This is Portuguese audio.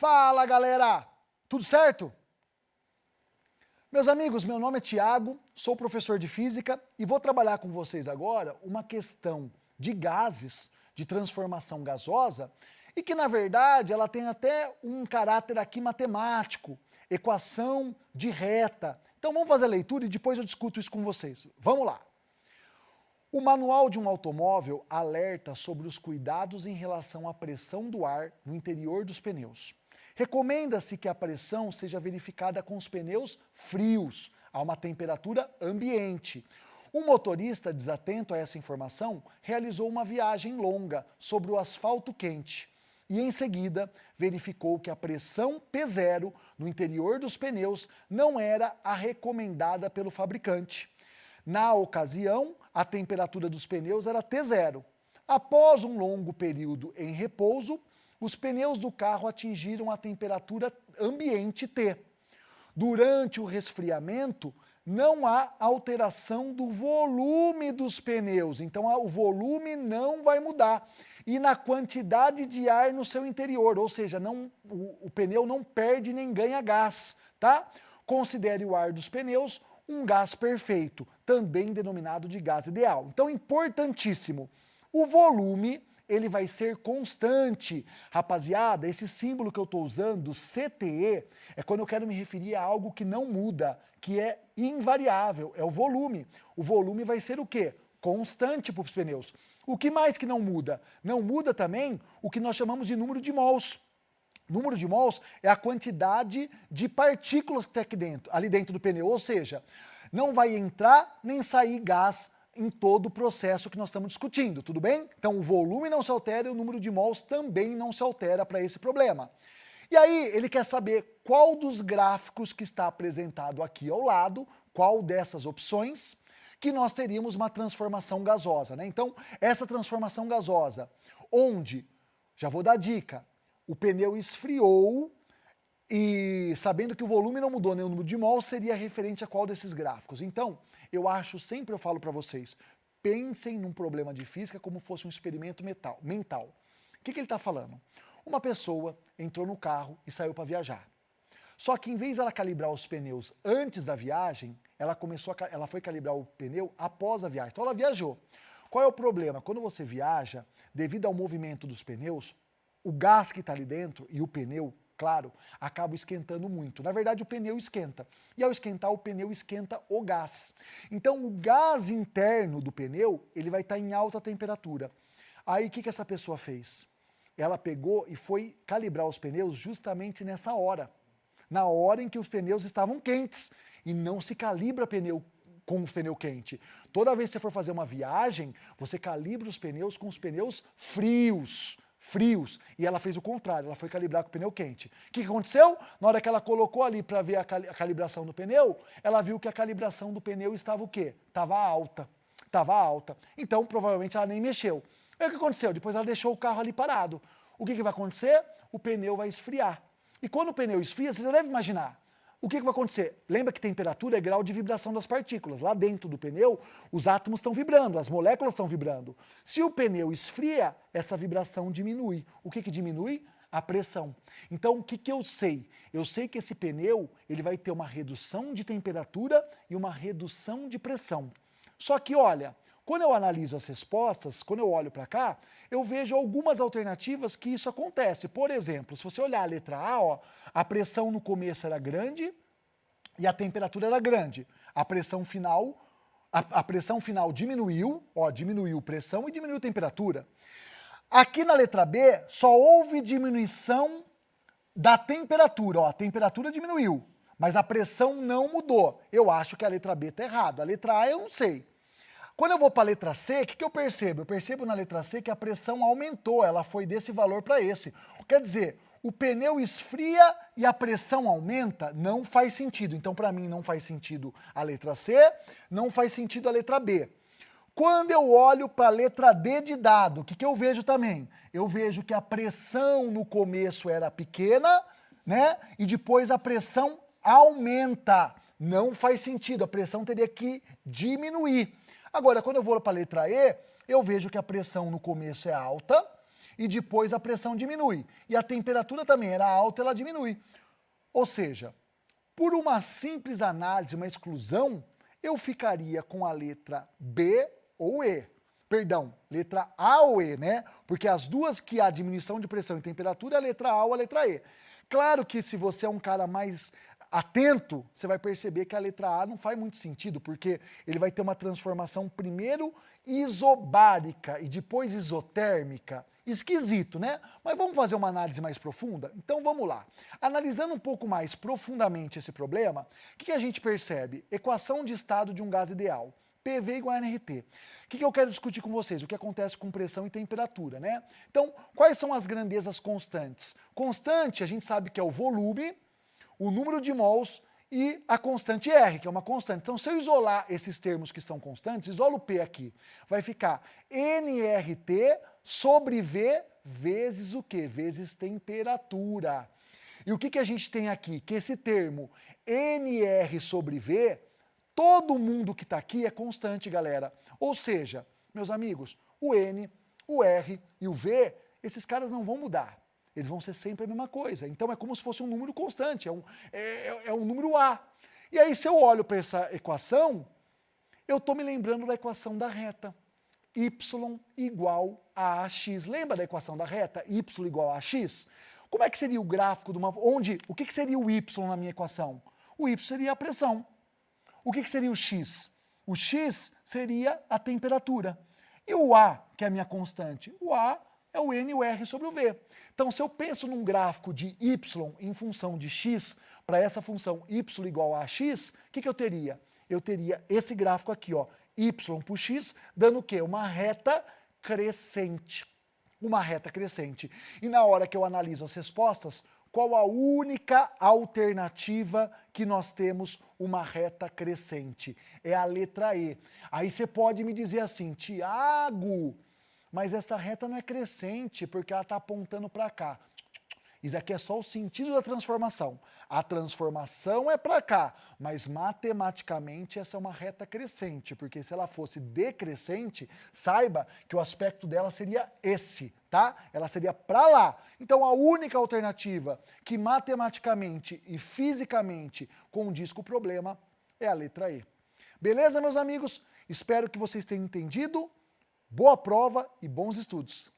Fala, galera! Tudo certo? Meus amigos, meu nome é Tiago, sou professor de física e vou trabalhar com vocês agora uma questão de gases, de transformação gasosa, e que na verdade ela tem até um caráter aqui matemático, equação de reta. Então vamos fazer a leitura e depois eu discuto isso com vocês. Vamos lá! O manual de um automóvel alerta sobre os cuidados em relação à pressão do ar no interior dos pneus. Recomenda-se que a pressão seja verificada com os pneus frios, a uma temperatura ambiente. Um motorista desatento a essa informação realizou uma viagem longa sobre o asfalto quente e, em seguida, verificou que a pressão P0 no interior dos pneus não era a recomendada pelo fabricante. Na ocasião, a temperatura dos pneus era T0. Após um longo período em repouso, os pneus do carro atingiram a temperatura ambiente T. Durante o resfriamento, não há alteração do volume dos pneus, então o volume não vai mudar. E na quantidade de ar no seu interior, ou seja, o pneu não perde nem ganha gás, tá? Considere o ar dos pneus um gás perfeito, também denominado de gás ideal. Então, importantíssimo, o volume ele vai ser constante. Rapaziada, esse símbolo que eu estou usando, CTE, é quando eu quero me referir a algo que não muda, que é invariável, é o volume. O volume vai ser o quê? Constante para os pneus. O que mais que não muda? Não muda também o que nós chamamos de número de mols. Número de mols é a quantidade de partículas que tem aqui dentro, ali dentro do pneu, ou seja, não vai entrar nem sair gás em todo o processo que nós estamos discutindo, tudo bem? Então o volume não se altera e o número de mols também não se altera para esse problema. E aí ele quer saber qual dos gráficos que está apresentado aqui ao lado, qual dessas opções, que nós teríamos uma transformação gasosa, né? Então essa transformação gasosa, onde, já vou dar a dica, o pneu esfriou e sabendo que o volume não mudou nem o número de mol, seria referente a qual desses gráficos. Então, eu falo para vocês, pensem num problema de física como fosse um experimento mental. O que ele está falando? Uma pessoa entrou no carro e saiu para viajar. Só que em vez de ela calibrar os pneus antes da viagem, ela foi calibrar o pneu após a viagem. Então ela viajou. Qual é o problema? Quando você viaja, devido ao movimento dos pneus, o gás que está ali dentro e o pneu, claro, acaba esquentando muito. Na verdade, o pneu esquenta. E ao esquentar, o pneu esquenta o gás. Então, o gás interno do pneu, ele vai estar em alta temperatura. Aí, o que essa pessoa fez? Ela pegou e foi calibrar os pneus justamente nessa hora. Na hora em que os pneus estavam quentes. E não se calibra pneu com o pneu quente. Toda vez que você for fazer uma viagem, você calibra os pneus com os pneus frios. E ela fez o contrário, ela foi calibrar com o pneu quente. O que aconteceu? Na hora que ela colocou ali para ver a calibração do pneu, ela viu que a calibração do pneu estava o quê? Estava alta. Então, provavelmente, ela nem mexeu. Aí o que aconteceu? Depois ela deixou o carro ali parado. O que vai acontecer? O pneu vai esfriar. E quando o pneu esfria, você já deve imaginar, o que vai acontecer? Lembra que temperatura é grau de vibração das partículas. Lá dentro do pneu, os átomos estão vibrando, as moléculas estão vibrando. Se o pneu esfria, essa vibração diminui. O que diminui? A pressão. Então, o que eu sei? Eu sei que esse pneu ele vai ter uma redução de temperatura e uma redução de pressão. Só que, olha, quando eu analiso as respostas, quando eu olho para cá, eu vejo algumas alternativas que isso acontece. Por exemplo, se você olhar a letra A, ó, a pressão no começo era grande e a temperatura era grande. A pressão final diminuiu, ó, diminuiu pressão e diminuiu temperatura. Aqui na letra B, só houve diminuição da temperatura, ó, a temperatura diminuiu, mas a pressão não mudou. Eu acho que a letra B está errada. A letra A eu não sei. Quando eu vou para a letra C, o que eu percebo? Eu percebo na letra C que a pressão aumentou, ela foi desse valor para esse. Quer dizer, o pneu esfria e a pressão aumenta? Não faz sentido. Então, para mim, não faz sentido a letra C, não faz sentido a letra B. Quando eu olho para a letra D de dado, o que eu vejo também? Eu vejo que a pressão no começo era pequena, né? E depois a pressão aumenta. Não faz sentido, a pressão teria que diminuir. Agora, quando eu vou para a letra E, eu vejo que a pressão no começo é alta e depois a pressão diminui. E a temperatura também era alta, ela diminui. Ou seja, por uma simples análise, uma exclusão, eu ficaria com a letra B ou E. Perdão, letra A ou E, né? Porque as duas que há diminuição de pressão e temperatura é a letra A ou a letra E. Claro que se você é um cara mais atento, você vai perceber que a letra A não faz muito sentido, porque ele vai ter uma transformação primeiro isobárica e depois isotérmica. Esquisito, né? Mas vamos fazer uma análise mais profunda? Então vamos lá. Analisando um pouco mais profundamente esse problema, o que a gente percebe? Equação de estado de um gás ideal. PV igual a nRT. O que eu quero discutir com vocês? O que acontece com pressão e temperatura, né? Então, quais são as grandezas constantes? Constante, a gente sabe que é o volume, o número de mols e a constante R, que é uma constante. Então, se eu isolar esses termos que são constantes, isolo o P aqui, vai ficar nRT sobre V vezes o quê? Vezes temperatura. E o que a gente tem aqui? Que esse termo NR sobre V, todo mundo que está aqui é constante, galera. Ou seja, meus amigos, o N, o R e o V, esses caras não vão mudar. Eles vão ser sempre a mesma coisa. Então é como se fosse um número constante, é um número A. E aí se eu olho para essa equação, eu estou me lembrando da equação da reta. Y igual a AX. Lembra da equação da reta? Y igual a AX? Como é que seria o gráfico de uma... O que seria o Y na minha equação? O Y seria a pressão. O que seria o X? O X seria a temperatura. E o A, que é a minha constante? O A é o N e o R sobre o V. Então, se eu penso num gráfico de Y em função de X, para essa função Y igual a X, o que eu teria? Eu teria esse gráfico aqui, ó, Y por X, dando o quê? Uma reta crescente. Uma reta crescente. E na hora que eu analiso as respostas, qual a única alternativa que nós temos uma reta crescente? É a letra E. Aí você pode me dizer assim, Tiago, mas essa reta não é crescente porque ela está apontando para cá. Isso aqui é só o sentido da transformação. A transformação é para cá, mas matematicamente essa é uma reta crescente, porque se ela fosse decrescente, saiba que o aspecto dela seria esse, tá? Ela seria para lá. Então a única alternativa que matematicamente e fisicamente condiz com o problema é a letra E. Beleza, meus amigos? Espero que vocês tenham entendido. Boa prova e bons estudos!